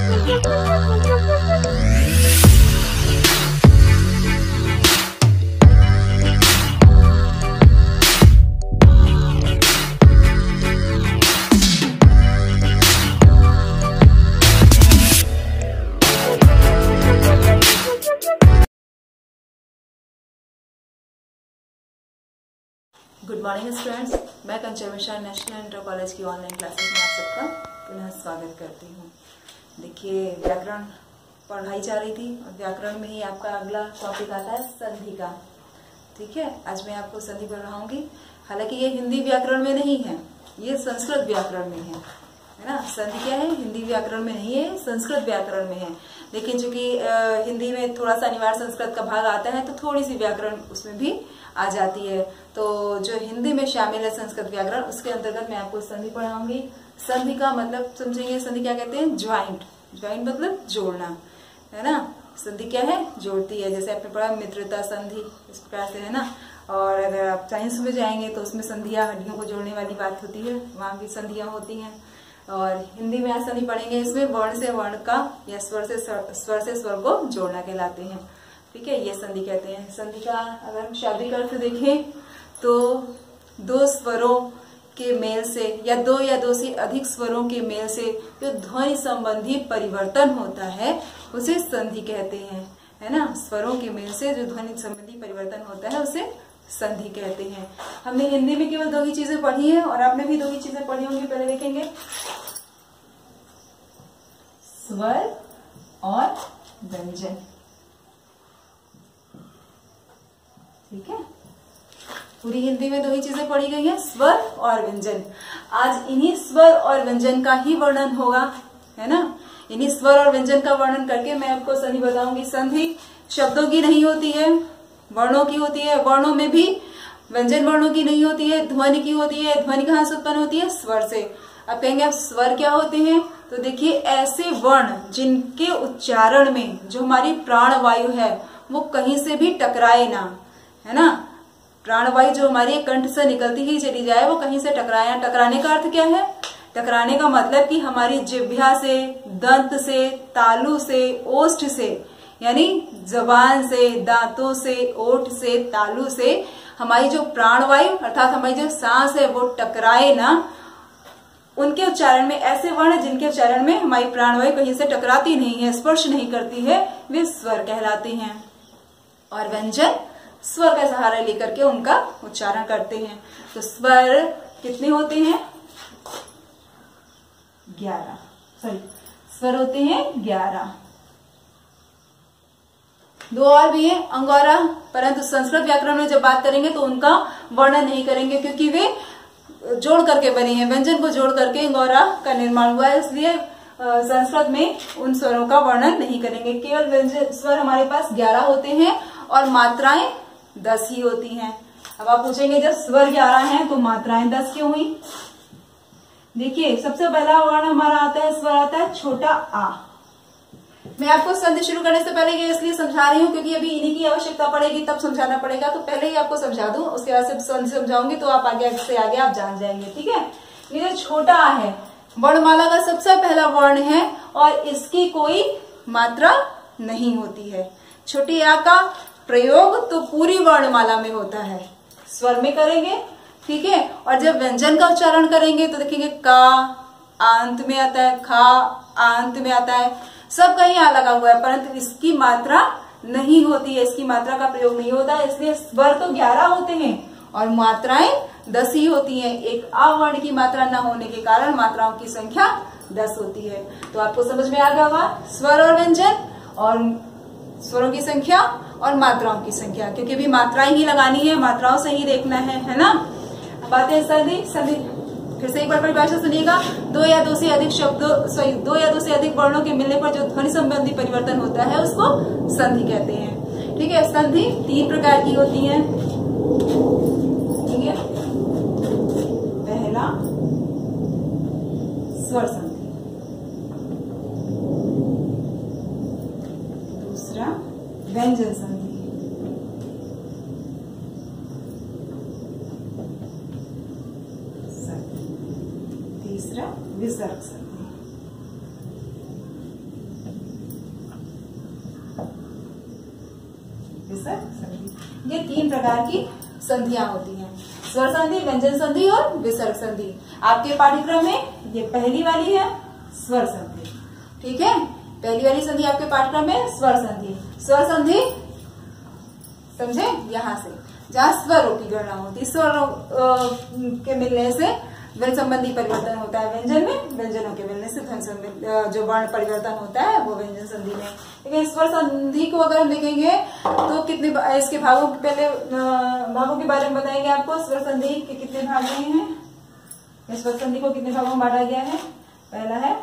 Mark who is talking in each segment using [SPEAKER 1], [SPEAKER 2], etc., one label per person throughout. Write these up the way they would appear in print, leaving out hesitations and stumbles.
[SPEAKER 1] Good morning students, मैं कंचन Mishra national inter college की online classes में आप सबका पुनः स्वागत करती हूँ। देखिए, व्याकरण पढ़ाई जा रही थी और व्याकरण में ही आपका अगला टॉपिक आता है संधि का। ठीक है, आज मैं आपको संधि पढ़ाऊंगी। हालांकि ये हिंदी व्याकरण में नहीं है, ये संस्कृत व्याकरण में है ना। संधि क्या है? हिंदी व्याकरण में नहीं है, संस्कृत व्याकरण में है। लेकिन चूंकि हिंदी में थोड़ा सा अनिवार्य संस्कृत का भाग आता है तो थोड़ी सी व्याकरण उसमें भी आ जाती है। तो जो हिंदी में शामिल है संस्कृत व्याकरण, उसके अंतर्गत मैं आपको संधि पढ़ाऊंगी। संधि का मतलब समझेंगे, संधि क्या कहते हैं? ज्वाइंट। ज्वाइंट मतलब जोड़ना, है ना। संधि क्या है? जोड़ती है। जैसे आपने पढ़ा मित्रता संधि, इस प्रकार से, है ना। और अगर आप साइंस में जाएंगे तो उसमें संधियां हड्डियों को जोड़ने वाली बात होती है, वहां भी संधियां होती हैं। और हिंदी में आज संधि पढ़ेंगे, इसमें वर्ण से वर्ण का या स्वर से स्वर को जोड़ना कहलाते हैं। ठीक है, ये संधि कहते हैं। संधि का अगर हम शाब्दिक अर्थ देखें तो दो स्वरों के मेल से या दो से अधिक स्वरों के मेल से जो ध्वनि संबंधी परिवर्तन होता है उसे संधि कहते हैं, है ना। स्वरों के मेल से जो ध्वनि संबंधी परिवर्तन होता है उसे संधि कहते हैं। हमने हिंदी में केवल दो ही चीजें पढ़ी है और आपने भी दो ही चीजें पढ़ी होंगी। पहले देखेंगे स्वर और व्यंजन। ठीक है, पूरी हिंदी में दो ही चीजें पढ़ी गई हैं, स्वर और व्यंजन। आज इन्हीं स्वर और व्यंजन का ही वर्णन होगा, है ना। इन्हीं स्वर और व्यंजन का वर्णन करके मैं आपको संधि बताऊंगी। संधि शब्दों की नहीं होती है, वर्णों की होती है। वर्णों में भी व्यंजन वर्णों की नहीं होती है, ध्वनि की होती है। ध्वनि कहाँ से उत्पन्न होती है? स्वर से। अब कहेंगे अब स्वर क्या होते हैं? तो देखिए, ऐसे वर्ण जिनके उच्चारण में जो हमारी प्राणवायु है वो कहीं से भी टकराए ना, है ना। प्राणवायु जो हमारी कंठ से निकलती ही चली जाए, वो कहीं से टकराए ना। टकराने का अर्थ क्या है? टकराने का मतलब कि हमारी जिह्वा से, दंत से, तालू से, ओष्ठ से, यानी जबान से, दांतों से, ओठ से, तालू से हमारी जो प्राणवायु अर्थात हमारी जो सांस है वो टकराए ना। उनके उच्चारण में ऐसे वर्ण जिनके उच्चारण में हमारी प्राणवायु कहीं से टकराती नहीं है, स्पर्श नहीं करती है, वे स्वर कहलाते हैं। और व्यंजन स्वर का सहारा लेकर के उनका उच्चारण करते हैं। तो स्वर कितने होते हैं? 11। सॉरी, स्वर होते हैं 11। दो और भी है, अंगोरा, परंतु संस्कृत व्याकरण में जब बात करेंगे तो उनका वर्णन नहीं करेंगे क्योंकि वे जोड़ करके बने हैं। व्यंजन को जोड़ करके अंगोरा का निर्माण हुआ है, इसलिए संस्कृत में उन स्वरों का वर्णन नहीं करेंगे। केवल व्यंजन स्वर हमारे पास 11 होते हैं और मात्राएं 10 ही होती हैं। अब आप पूछेंगे जब स्वर 11 हैं तो मात्राएं 10 क्यों हुई? देखिए, सबसे पहला वर्ण हमारा आता है, स्वर आता है छोटा आ। मैं आपको संधि शुरू करने से पहले ये इसलिए समझा रही हूँ क्योंकि अभी इन्हीं की आवश्यकता पड़ेगी, तब समझाना पड़ेगा। तो पहले ही आपको समझा दूं, उसके बाद से संधि समझाऊंगी तो आप आगे से आगे आप जान जाएंगे। ठीक है, ये जो छोटा आ है वर्णमाला का सबसे पहला वर्ण है और इसकी कोई मात्रा नहीं होती है। छोटी आ का प्रयोग तो पूरी वर्णमाला में होता है, स्वर में करेंगे। ठीक है, और जब व्यंजन का उच्चारण करेंगे तो देखेंगे का अंत में आता है, खा अंत में आता है, सब कहीं आ लगा हुआ है, परंतु इसकी मात्रा नहीं होती है, इसकी मात्रा का प्रयोग नहीं होता है। इसलिए स्वर तो 11 होते हैं और मात्राएं 10 ही होती हैं। एक आ वर्ण की मात्रा न होने के कारण मात्राओं की संख्या 10 होती है। तो आपको समझ में आ गया होगा स्वर और व्यंजन और स्वरों की संख्या और मात्राओं की संख्या, क्योंकि भी मात्राएं ही लगानी है, मात्राओं से ही देखना है ना। अब आते हैं संधि। संधि फिर से एक बार परिभाषा सुनिएगा। दो या दो से अधिक वर्णों के मिलने पर जो ध्वनि संबंधी परिवर्तन होता है उसको संधि कहते हैं। ठीक है, संधि 3 प्रकार की होती है। ठीक है, पहला स्वर संधि, दूसरा व्यंजन संधि, तीसरा विसर्ग संधि। विसर्ग संधि। ये 3 प्रकार की संधियां होती हैं, स्वर संधि, व्यंजन संधि और विसर्ग संधि। आपके पाठ्यक्रम में ये पहली वाली है स्वर संधि, ठीक है। पहली वाली संधि आपके पाठ्यक्रम में स्वर संधि। स्वर संधि समझे, यहां से जहां स्वरों की गणना होती है, स्वरों के मिलने से ध्वनि संबंधी परिवर्तन होता है व्यंजन में, व्यंजनों के मिलने से ध्वनि संबंधी जो वर्ण परिवर्तन होता है वो व्यंजन संधि में। लेकिन स्वर संधि को अगर हम देखेंगे तो कितने इसके भागों के पहले भागों के बारे में बताएंगे आपको। स्वर संधि के कितने भाग हैं, स्वर संधि को कितने भागों में बांटा गया है। पहला है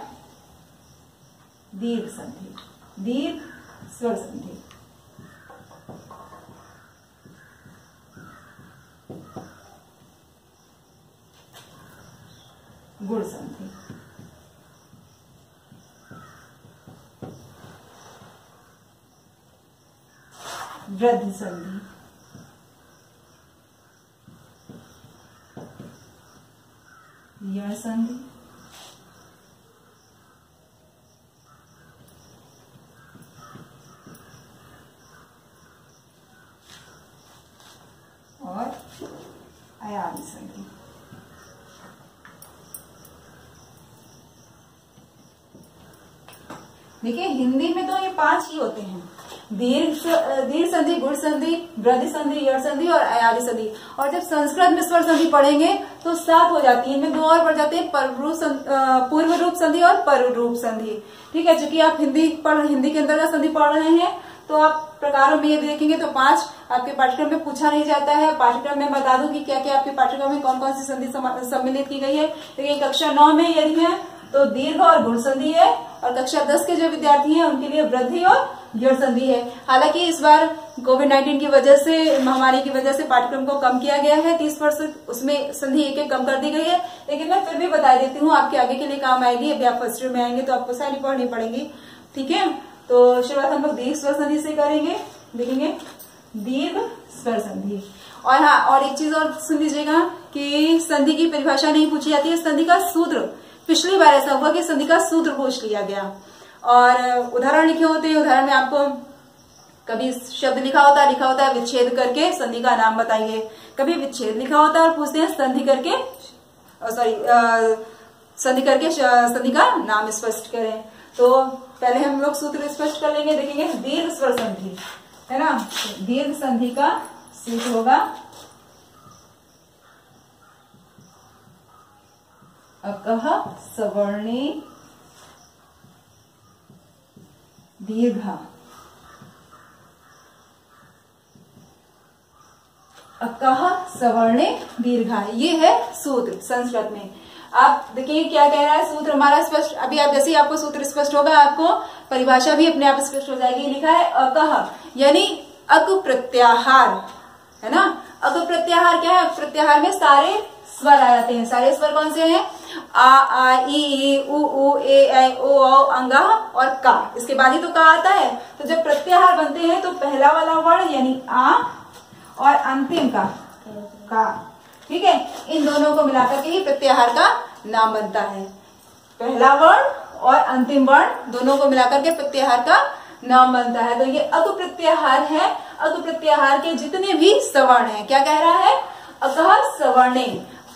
[SPEAKER 1] दीर्घ संधि, दीर्घ स्वर संधि, गुण संधि, वृद्धि संधि, यण संधि, और अयामी संधि। देखिए हिंदी में तो ये 5 ही होते हैं, दीर्घ संधि, गुण संधि, वृद्धि संधि, यण संधि और अयामी संधि। और जब संस्कृत में स्वर संधि पढ़ेंगे तो 7 हो जाती है, इनमें 2 और बढ़ जाते हैं, पूर्व रूप संधि और पर रूप संधि, ठीक है। चूंकि आप हिंदी के अंतर्गत संधि पढ़ रहे हैं तो आप प्रकारों में ये देखेंगे तो 5 आपके पाठ्यक्रम में पूछा नहीं जाता है। पाठ्यक्रम में बता दूं कि क्या क्या आपके पाठ्यक्रम में कौन कौन सी संधि सम्मिलित की गई है। लेकिन कक्षा 9 में यदि है तो दीर्घ और गुण संधि है, और कक्षा 10 के जो विद्यार्थी हैं उनके लिए वृद्धि और यण संधि है। हालांकि इस बार कोविड-19 की वजह से, महामारी की वजह से पाठ्यक्रम को कम किया गया है, 30% उसमें संधि एक कम कर दी गई है। लेकिन मैं फिर भी बता देती हूँ, आपके आगे के लिए काम आएगी। अभी आप फर्स्ट ईयर में आएंगे तो आपको सारी पढ़नी पड़ेगी, ठीक है। तो शुरुआत हम लोग दीर्घ स्वर संधि से करेंगे, देखेंगे दीर्घ स्वर संधि। और हाँ, और एक चीज और सुन लीजिएगा कि संधि की परिभाषा नहीं पूछी जाती है, संधि का सूत्र। पिछली बार ऐसा हुआ कि संधि का सूत्र पूछ लिया गया और उदाहरण लिखे होते हैं। उदाहरण में आपको कभी शब्द लिखा होता है विच्छेद करके संधि का नाम बताइए, कभी विच्छेद लिखा होता है और पूछते हैं संधि करके संधि का नाम स्पष्ट करें। तो पहले हम लोग सूत्र स्पष्ट कर लेंगे, देखेंगे दीर्घ स्वर संधि है ना। दीर्घ संधि का सूत्र होगा अकः सवर्णे दीर्घा, अकः सवर्णे दीर्घा, ये है सूत्र संस्कृत में। आप देखिए क्या कह रहा है सूत्र हमारा स्पष्ट। अभी आप जैसे ही आपको सूत्र स्पष्ट होगा आपको परिभाषा भी अपने आप स्पष्ट हो जाएगी। लिखा है अकः यानी अक प्रत्याहार, है ना। अक प्रत्याहार क्या है, प्रत्याहार में सारे स्वर आ जाते हैं। सारे स्वर कौन से हैं, आ ई उ ए ऐ ओ औ अंगा और का, इसके बाद ही तो का आता है। तो जब प्रत्याहार बनते हैं तो पहला वाला वर्ण यानी आ और अंतिम का ठीक है, इन दोनों को मिलाकर के ही प्रत्याहार का नाम बनता है। पहला वर्ण और अंतिम वर्ण दोनों को मिलाकर के प्रत्याहार का नाम बनता है। तो ये अक प्रत्याहार है। अक प्रत्याहार के जितने भी सवर्ण हैं, क्या कह रहा है, अकः सवर्णे,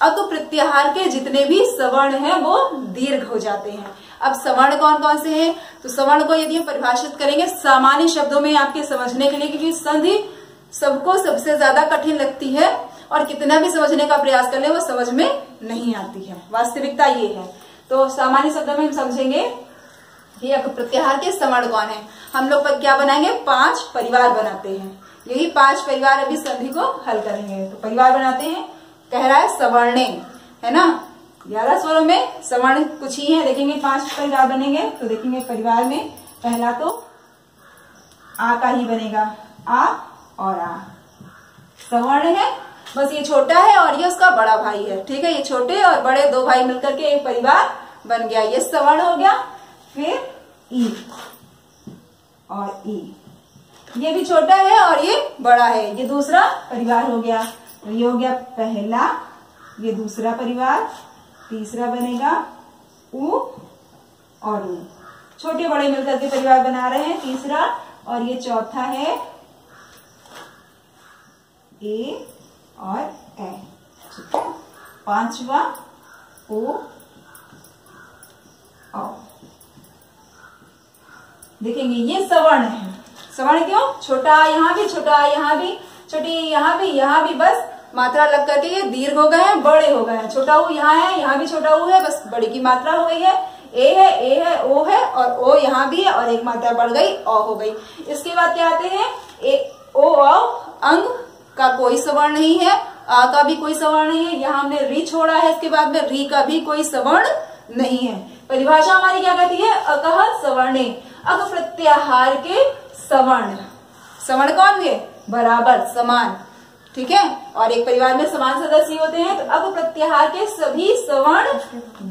[SPEAKER 1] अक प्रत्याहार के जितने भी सवर्ण हैं वो दीर्घ हो जाते हैं। अब सवर्ण कौन कौन से हैं, तो सवर्ण को यदि हम परिभाषित करेंगे सामान्य शब्दों में आपके समझने के लिए, क्योंकि संधि सबको सबसे ज्यादा कठिन लगती है और कितना भी समझने का प्रयास कर ले वो समझ में नहीं आती है, वास्तविकता ये है। तो सामान्य शब्दों में हम समझेंगे कि अक प्रत्याहार के सवर्ण कौन है। हम लोग क्या बनाएंगे, 5 परिवार बनाते हैं। यही 5 परिवार अभी संधि को हल करेंगे। तो परिवार बनाते हैं, कह रहा है सवर्णे, है ना। 11 स्वरों में सवर्ण कुछ ही है, देखेंगे 5 परिवार बनेंगे। तो देखेंगे परिवार में पहला तो आ का ही बनेगा, आ और आ सवर्ण है, बस ये छोटा है और ये उसका बड़ा भाई है, ठीक है। ये छोटे और बड़े 2 भाई मिलकर के एक परिवार बन गया, ये सवर्ण हो गया। फिर ई और ई, ये भी छोटा है और ये बड़ा है, ये दूसरा परिवार हो गया। तो ये हो गया पहला, ये दूसरा परिवार, तीसरा बनेगा उ और उ, छोटे बड़े मिलकर के परिवार बना रहे हैं तीसरा, और ये चौथा है ए और ए, ठीक है। पांचवा ओ औ। देखेंगे ये सवर्ण है। सवर्ण क्यों? छोटा यहाँ भी, छोटा यहाँ भी, छोटी यहाँ भी बस मात्रा लग करके ये दीर्घ हो गए हैं, बड़े हो गए हैं। छोटा ऊ यहाँ है, यहाँ भी छोटा ऊ है, बस बड़ी की मात्रा हो गई है। ए है, ओ है और ओ यहाँ भी है और एक मात्रा बढ़ गई, औ हो गई। इसके बाद क्या आते हैं? ए ओ अंग का कोई सवर्ण नहीं है, आ का भी कोई सवर्ण नहीं है। यहाँ हमने री छोड़ा है, इसके बाद में री का भी कोई सवर्ण नहीं है। परिभाषा हमारी क्या कहती है? अकह सवर्णे, अक प्रत्याहार के सवर्ण। सवर्ण कौन है? बराबर, समान, ठीक है। और एक परिवार में समान सदस्य होते हैं, तो अक प्रत्याहार के सभी सवर्ण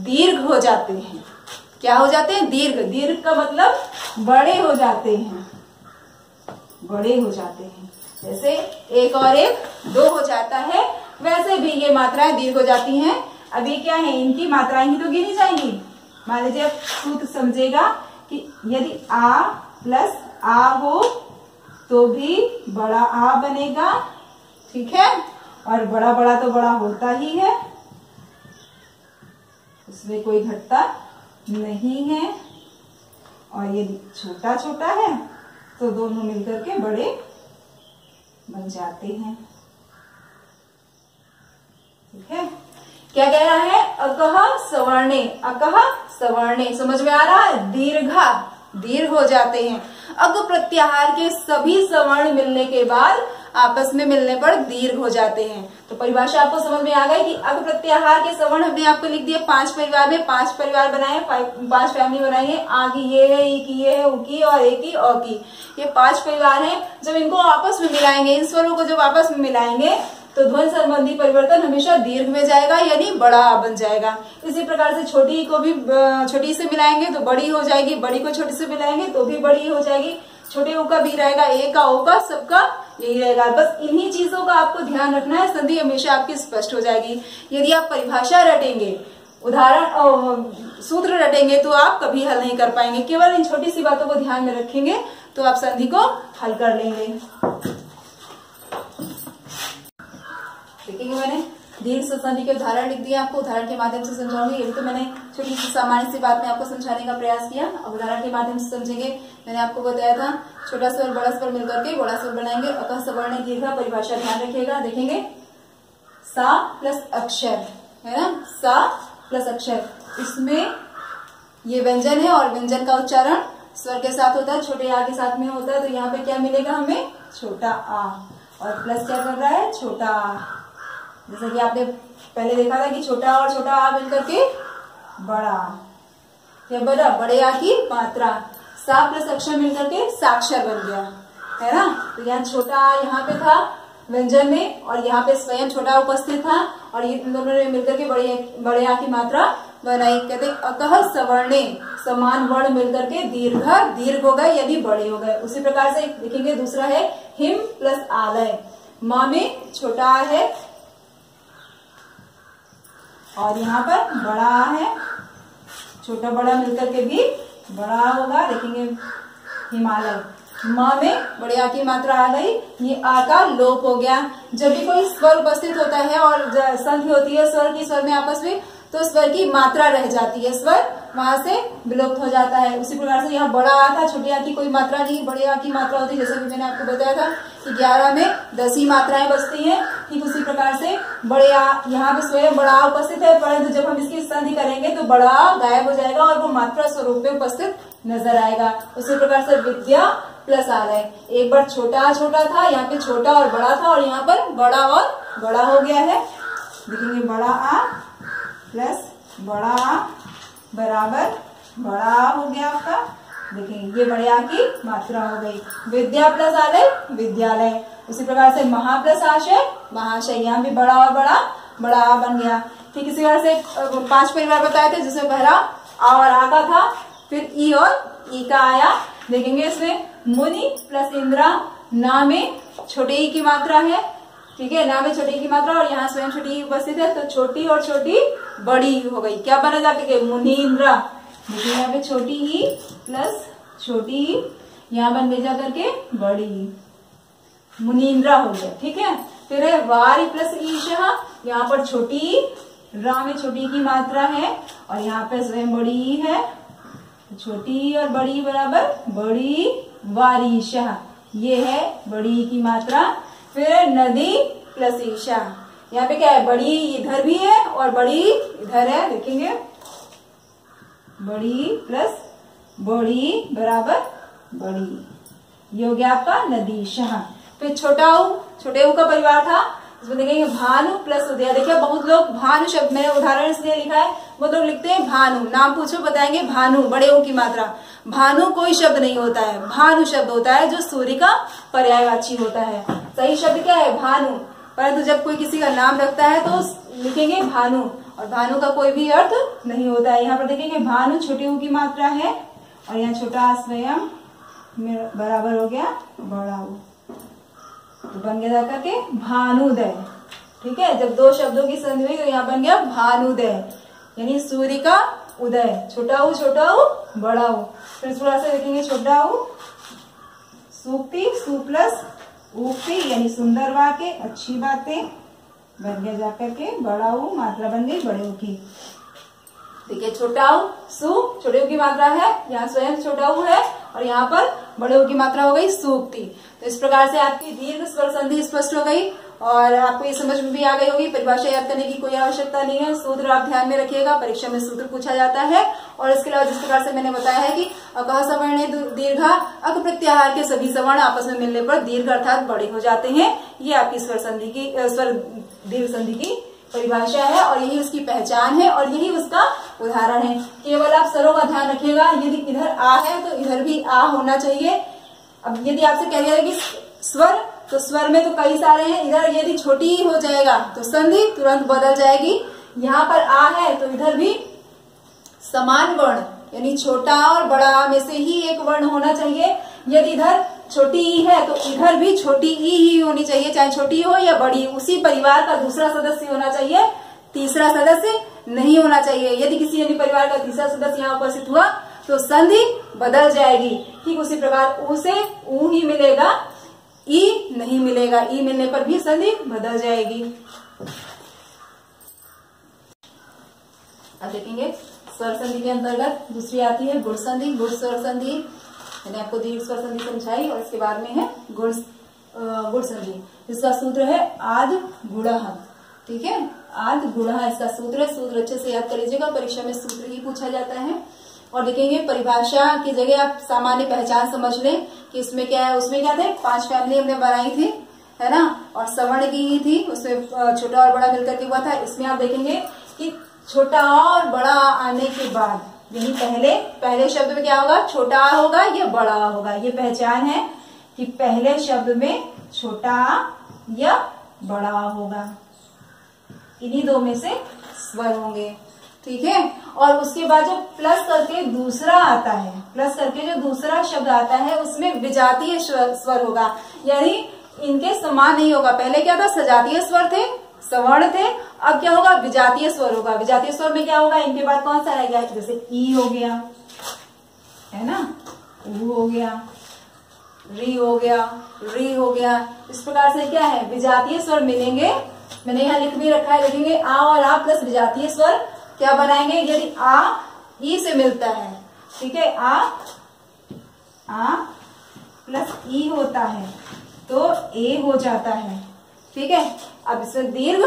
[SPEAKER 1] दीर्घ हो जाते हैं। क्या हो जाते हैं? दीर्घ। दीर्घ का मतलब बड़े हो जाते हैं, बड़े हो जाते हैं। जैसे एक और एक दो हो जाता है, वैसे भी ये मात्राएं दीर्घ हो जाती हैं। अब ये क्या है? इनकी मात्राएं ही तो गिनी जाएंगी। मान लीजिए अब सूत्र समझेगा कि यदि आ प्लस आ हो तो भी बड़ा आ बनेगा, ठीक है। और बड़ा बड़ा तो बड़ा होता ही है, उसमें कोई घटता नहीं है। और यदि छोटा छोटा है तो दोनों मिलकर के बड़े बन जाते हैं, ठीक है। क्या कह रहा है? अकह सवर्णे, अकह सवर्णे, समझ में आ रहा है? दीर्घा, दीर्घ हो जाते हैं। अग प्रत्याहार के सभी सवर्ण मिलने के बाद आपस में मिलने पर दीर्घ हो जाते हैं। तो परिभाषा आपको समझ में आ गई कि अग प्रत्याहार के सवर्ण हमने आपको लिख दिए 5 परिवार में, 5 परिवार बनाए, 5 फैमिली बनाई है। आ की ये है, ई की ये है, उ की और ए की औ की, ये 5 परिवार हैं। जब इनको आपस में मिलाएंगे, इन स्वरों को जब आपस में मिलाएंगे तो ध्वनि संबंधी परिवर्तन हमेशा दीर्घ में जाएगा, यानी बड़ा बन जाएगा। इसी प्रकार से छोटी को भी छोटी से मिलाएंगे तो बड़ी हो जाएगी, बड़ी को छोटी से मिलाएंगे तो भी बड़ी हो जाएगी। छोटे ऊ का भी रहेगा, ए का, ओ का, सबका यही रहेगा। बस इन्हीं चीजों का आपको ध्यान रखना है, संधि हमेशा आपकी स्पष्ट हो जाएगी। यदि आप परिभाषा रटेंगे, उदाहरण सूत्र रटेंगे तो आप कभी हल नहीं कर पाएंगे। केवल इन छोटी सी बातों को ध्यान में रखेंगे तो आप संधि को हल कर लेंगे। देखेंगे मैंने दीर्घ संधि के उदाहरण लिख दिए, आपको उदाहरण के माध्यम से समझाऊंगी। ये भी तो मैंने छोटी सी सामान्य सी बात में आपको समझाने का प्रयास किया, अब उदाहरण के माध्यम से समझेंगे। मैंने आपको बताया था छोटा स्वर बड़ा स्वर मिलकर के बड़ा स्वर बनाएंगे। अकह सवर्ण दीर्घ, परिभाषा ध्यान रखिएगा। देखेंगे सा प्लस अक्षर है ना, सा प्लस अक्षर, इसमें ये व्यंजन है और व्यंजन का उच्चारण स्वर के साथ होता है, छोटे आ के साथ में होता है। तो यहाँ पे क्या मिलेगा हमें? छोटा आ, और प्लस क्या कर रहा है? छोटा आ। जैसा कि आपने पहले देखा था कि छोटा और छोटा आ मिलकर के बड़ा, क्या बड़ा? बड़े आ की मात्रा। सा प्लस अक्षर मिलकर के साक्षर बन गया, है ना। तो यहाँ छोटा आ यहाँ पे था व्यंजन में, और यहाँ पे स्वयं छोटा उपस्थित था, और ये दोनों ने मिलकर के बड़े आ की मात्रा बनाई। कहते अकह सवर्णे, समान वर्ण मिलकर के दीर्घ हो गए यानी बड़े हो गए। उसी प्रकार से देखेंगे दूसरा है हिम प्लस आलय। माँ में छोटा आ है और यहाँ पर बड़ा आ है, छोटा बड़ा मिलकर के भी बड़ा होगा। देखेंगे हिमालय, माँ में बड़े आ की मात्रा आ गई, ये आ का लोप हो गया। जब भी कोई स्वर उपस्थित होता है और संधि होती है स्वर की, स्वर में आपस में, तो स्वर की मात्रा रह जाती है, स्वर वहां से विलुप्त हो जाता है। उसी प्रकार से यहाँ बड़ा आ था, छोटी आ की कोई मात्रा नहीं, बड़े आ की मात्रा होती है। जैसे कि मैंने आपको बताया था कि 11 में 10 ही मात्राएं बचती हैं, ठीक उसी प्रकार से बड़े आ, यहाँ पे स्वयं बड़ा आ उपस्थित है, परंतु जब हम इसकी संधि करेंगे तो बड़ा आ गायब हो जाएगा और वो मात्रा स्वरूप में उपस्थित नजर आएगा। उसी प्रकार से विद्या प्लस आलय, एक बार छोटा था, यहाँ पे छोटा और बड़ा था और यहाँ पर बड़ा और बड़ा हो गया है। देखेंगे बड़ा आ प्लस बड़ा आ बराबर बड़ा आ हो गया आपका। देखेंगे ये बड़े आ की मात्रा हो गई। विद्या प्लस आलय विद्यालय। उसी प्रकार से महा प्लस आशय महाशय, यहाँ भी बड़ा और बड़ा आ बन गया। ठीक इसी प्रकार से 5 परिवार बताए थे, जिसमें पहला आ और आ का था, फिर ई और ई का आया। देखेंगे इसमें मुनि प्लस इंद्रा, ना में छोटे ई की मात्रा है, ठीक है, ना में छोटी ई की मात्रा और यहाँ स्वयं छोटी ई उपस्थित है, तो छोटी और छोटी बड़ी हो गई। क्या बना जाके मुनि इंद्रा। देखिए यहाँ पे छोटी ई प्लस छोटी ई, यहाँ बन भेजा करके बड़ी मुनि इंद्रा हो गया। ठीक है, फिर है वारी प्लस ईशः, यहाँ पर छोटी रा में छोटी की मात्रा है और यहाँ पे स्वयं बड़ी है, छोटी और बड़ी बराबर बड़ी वारीशः, ये है बड़ी की मात्रा। फिर नदी प्लस ईशा, यहाँ पे क्या है, बड़ी इधर भी है और बड़ी इधर है, देखेंगे बड़ी प्लस बड़ी बराबर बड़ी, ये हो गया आपका नदीशः। फिर छोटा ऊ, छोटे ऊ का परिवार था, इसमें देखेंगे भानु प्लस उदया। देखिए बहुत लोग भानु शब्द, मैंने उदाहरण इसलिए लिखा है, वो लोग लिखते हैं भानु, नाम पूछो बताएंगे भानु, बड़े ऊ की मात्रा। भानु कोई शब्द नहीं होता है, भानु शब्द होता है जो सूर्य का पर्यायवाची होता है। सही शब्द क्या है, भानु, परंतु जब कोई किसी का नाम रखता है तो लिखेंगे भानु, और भानु का कोई भी अर्थ नहीं होता है। यहाँ पर देखेंगे भानु छोटे ऊ की मात्रा है और यहाँ छोटा स्वयं बराबर हो गया बड़ा ऊ, तो बन गया जाकर के भानुदय। ठीक है, जब दो शब्दों की संधि हुई तो यहाँ बन गया भानुदय, यानी सूर्य का उदय। छोटा ऊ बड़ा ऊ। फिर थोड़ा सा देखेंगे छोटा ऊ सूक्ति, सु प्लस उक्ति यानी सुंदर वाक्य, अच्छी बातें, बन गया जाकर के बड़ा ऊ, मात्रा बन गई बड़े ऊ की। देखिए छोटा ऊ सु, छोटे ऊ की मात्रा है, यहाँ स्वयं छोटा ऊ है और यहाँ पर बड़े ऊ की मात्रा हो गई सूक्ति। तो इस प्रकार से आपकी दीर्घ स्वर संधि स्पष्ट हो गई और आपको ये समझ में भी आ गई होगी। परिभाषा याद करने की कोई आवश्यकता नहीं है, सूत्र आप ध्यान में रखिएगा, परीक्षा में सूत्र पूछा जाता है। और इसके अलावा जिस प्रकार से मैंने बताया है कि अकः सवर्णे दीर्घा, अक प्रत्याहार के सभी सवर्ण आपस में मिलने पर दीर्घ अर्थात बड़े हो जाते हैं। ये आपकी स्वर संधि की, स्वर दीर्घ संधि की परिभाषा है और यही उसकी पहचान है और यही उसका उदाहरण है। केवल आप स्वरों का ध्यान रखिएगा, यदि इधर आ है तो इधर भी आ होना चाहिए। अब यदि आपसे कह दिया है कि स्वर, तो स्वर में तो कई सारे हैं, इधर यदि छोटी ही हो जाएगा तो संधि तुरंत बदल जाएगी। यहाँ पर आ है तो इधर भी समान वर्ण यानी छोटा और बड़ा में से ही एक वर्ण होना चाहिए। यदि इधर छोटी ई है तो इधर भी छोटी ई ही होनी चाहिए, चाहे छोटी हो या बड़ी, उसी परिवार का दूसरा सदस्य होना चाहिए, तीसरा सदस्य नहीं होना चाहिए। यदि किसी अन्य परिवार का तीसरा सदस्य यहाँ उपस्थित हुआ तो संधि बदल जाएगी। ठीक उसी प्रकार ऊ से ऊ ही मिलेगा, ई नहीं मिलेगा, ई मिलने पर भी संधि बदल जाएगी। अब देखेंगे स्वर संधि के अंतर्गत दूसरी आती है गुण संधि। गुण स्वर संधि मैंने आपको दीर्घ स्वर संधि समझाई और इसके बाद में है गुण संधि। इसका सूत्र है आद गुणः। ठीक है, आद गुणः इसका सूत्र है। सूत्र अच्छे से याद कर लीजिएगा, परीक्षा में सूत्र ही पूछा जाता है। और देखेंगे परिभाषा की जगह आप सामान्य पहचान समझ लें कि इसमें क्या है। उसमें क्या थे, 5 फैमिली हमने बनाई थी, है ना, और सवर्ण की ही थी, उसमें छोटा और बड़ा मिलकर के हुआ था। इसमें आप देखेंगे कि छोटा और बड़ा आने के बाद यानी पहले शब्द में क्या होगा, छोटा होगा या बड़ा होगा। ये पहचान है कि पहले शब्द में छोटा या बड़ा होगा, इन्हीं दो में से स्वर होंगे। ठीक है, और उसके बाद जो प्लस करके दूसरा आता है, प्लस करके जो दूसरा शब्द आता है उसमें विजातीय स्वर होगा, यानी इनके समान नहीं होगा। पहले क्या था, सजातीय स्वर थे, सवर्ण थे, अब क्या होगा, विजातीय स्वर होगा। विजातीय स्वर में क्या होगा, इनके बाद कौन सा रहेगा, जैसे ई हो गया, है ना, ऊ हो गया, री हो गया, री हो गया। इस प्रकार से क्या है, विजातीय स्वर मिलेंगे। मैंने यहाँ लिख भी रखा है, लिखेंगे आ और आ प्लस विजातीय स्वर क्या बनाएंगे। यदि आ ई से मिलता है, ठीक है, आ प्लस ई होता है तो ए हो जाता है। ठीक है, अब इसमें दीर्घ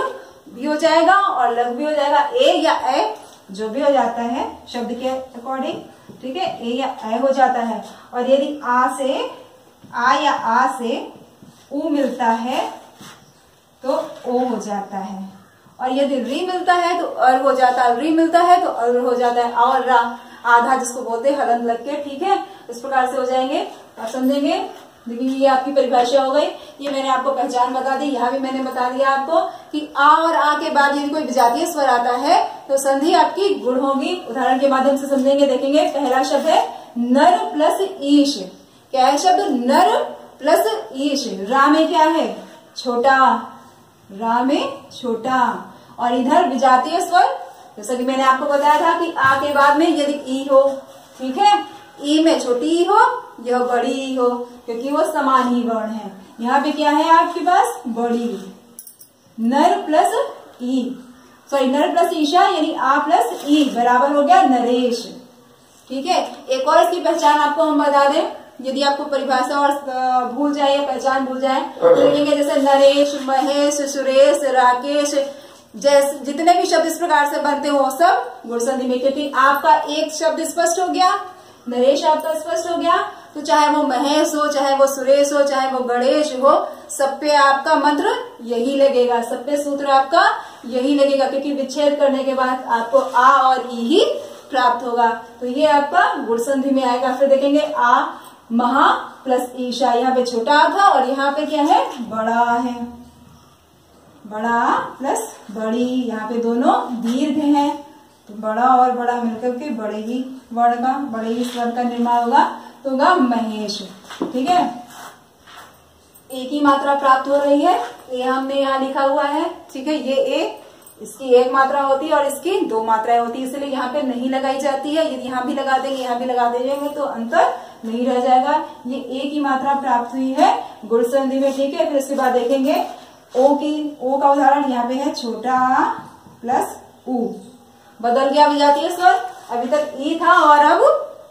[SPEAKER 1] भी हो जाएगा और लघु भी हो जाएगा, ए या ए जो भी हो जाता है शब्द के अकॉर्डिंग। ठीक है, ए या ए हो जाता है। और यदि आ या आ से ऊ मिलता है तो ओ हो जाता है, और यदि री मिलता है तो अर हो जाता है, री मिलता है तो अर हो जाता है, और रा आधा जिसको बोलते हैं हलन लग के। ठीक है, इस प्रकार से हो जाएंगे और समझेंगे। देखिए ये आपकी परिभाषा हो गई, ये मैंने आपको पहचान बता दी। यहाँ भी मैंने बता दिया आपको कि आ और आ के बाद यदि कोई विजातीय स्वर आता है तो संधि आपकी गुण होगी। उदाहरण के माध्यम से समझेंगे। देखेंगे पहला शब्द है नर प्लस ईश। क्या है शब्द, नर प्लस ईश। रा में क्या है, छोटा, रा में छोटा, और इधर विजातीय स्वर, जैसा कि मैंने आपको बताया था कि आ के बाद में यदि ई हो, ठीक है, ई में छोटी ई हो या बड़ी ई हो, क्योंकि वो समान ही वर्ण है। यहाँ पे क्या है आपके पास, बड़ी, नर प्लस ई, सॉरी नर प्लस ईशा यानी आ प्लस ई बराबर हो गया नरेश। ठीक है, एक और इसकी पहचान आपको हम बता दें, यदि आपको परिभाषा और भूल जाए या पहचान भूल जाए तो लिखेंगे जैसे नरेश, महेश, सुरेश, राकेश, जैसे जितने भी शब्द इस प्रकार से बनते हो सब गुण संधि में, क्योंकि आपका एक शब्द स्पष्ट हो गया, नरेश आपका स्पष्ट हो गया, तो चाहे वो महेश हो, चाहे वो सुरेश हो, चाहे वो गणेश हो, सब पे आपका मंत्र यही लगेगा, सब पे सूत्र आपका यही लगेगा, क्योंकि विच्छेद करने के बाद आपको आ और ई ही प्राप्त होगा। तो ये आपका गुण संधि में आएगा। फिर देखेंगे आ महा प्लस ईशा, यहाँ पे छोटा आ था और यहाँ पे क्या है, बड़ा है, बड़ा प्लस बड़ी, यहाँ पे दोनों दीर्घ हैं, तो बड़ा और बड़ा मिलकर के बड़े ही वर्ण का, बड़े ही स्वर का निर्माण होगा, तो होगा महेश। ठीक है, एक ही मात्रा प्राप्त हो रही है, ये हमने यहाँ लिखा हुआ है। ठीक है, ये ए, इसकी एक मात्रा होती है और इसकी दो मात्राएं होती है, इसलिए यहाँ पे नहीं लगाई जाती है। यदि यहाँ भी लगा देंगे, यहाँ भी लगा देंगे तो अंतर नहीं रह जाएगा। ये एक ही मात्रा प्राप्त हुई है गुण संधि में। ठीक है, फिर उसके बाद देखेंगे ओ की, ओ का उदाहरण यहाँ पे है छोटा आ प्लस उ, बदल गया विजातीय स्वर, अभी तक ई था और अब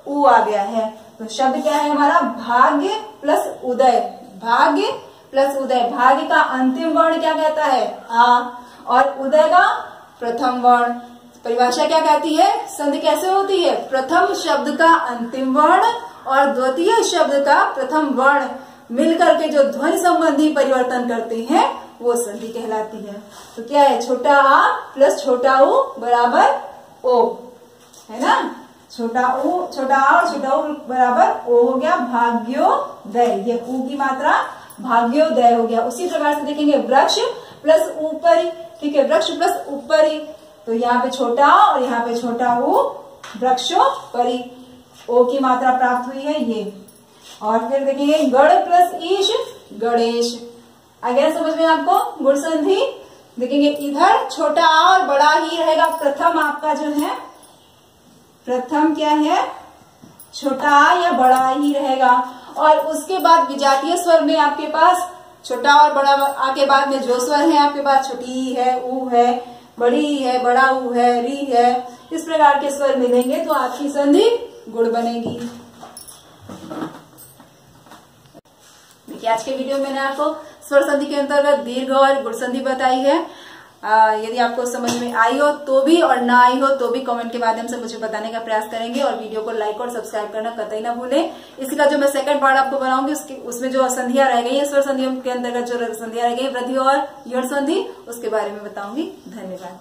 [SPEAKER 1] उ आ गया है, तो शब्द क्या है हमारा, भाग्य प्लस उदय, भाग्य प्लस उदय। भाग्य का अंतिम वर्ण क्या कहता है, आ, और उदय का प्रथम वर्ण। परिभाषा क्या कहती है, संधि कैसे होती है, प्रथम शब्द का अंतिम वर्ण और द्वितीय शब्द का प्रथम वर्ण मिलकर के जो ध्वनि संबंधी परिवर्तन करते हैं वो संधि कहलाती है। तो क्या है, छोटा आ प्लस छोटा उ बराबर ओ, है ना, छोटा उ, छोटा आ और छोटा उ बराबर ओ हो गया, भाग्योदय, ये उ की मात्रा भाग्योदय हो गया। उसी प्रकार से देखेंगे वृक्ष प्लस ऊपरी। ठीक है, वृक्ष प्लस ऊपरी, तो यहाँ पे छोटा और यहाँ पे छोटा उ, वृक्षोपरि, ओ की मात्रा प्राप्त हुई है ये। और फिर देखेंगे गण प्लस ईश, गणेश। अगर समझ में आपको गुण संधि, देखेंगे इधर छोटा आ और बड़ा ही रहेगा, प्रथम आपका जो है, प्रथम क्या है, छोटा आ या बड़ा ही रहेगा, और उसके बाद विजातीय स्वर में आपके पास छोटा और बड़ा आ के बाद में जो स्वर है आपके पास, छोटी है, ऊ है, बड़ी है, बड़ा ऊ है, री है, इस प्रकार के स्वर मिलेंगे तो आपकी संधि गुण बनेगी। देखिए आज के वीडियो में मैंने आपको स्वर संधि के अंतर्गत दीर्घ और गुण संधि बताई है। यदि आपको समझ में आई हो तो भी और ना आई हो तो भी कमेंट के माध्यम से मुझे बताने का प्रयास करेंगे, और वीडियो को लाइक और सब्सक्राइब करना कतई ना भूलें। इसी का जो मैं सेकंड पार्ट आपको बनाऊंगी उसमें जो संधियां रह गई है, स्वर संधियों के अंतर्गत जो संधियां रह गई, वृद्धि और यौन संधि, उसके बारे में बताऊंगी। धन्यवाद।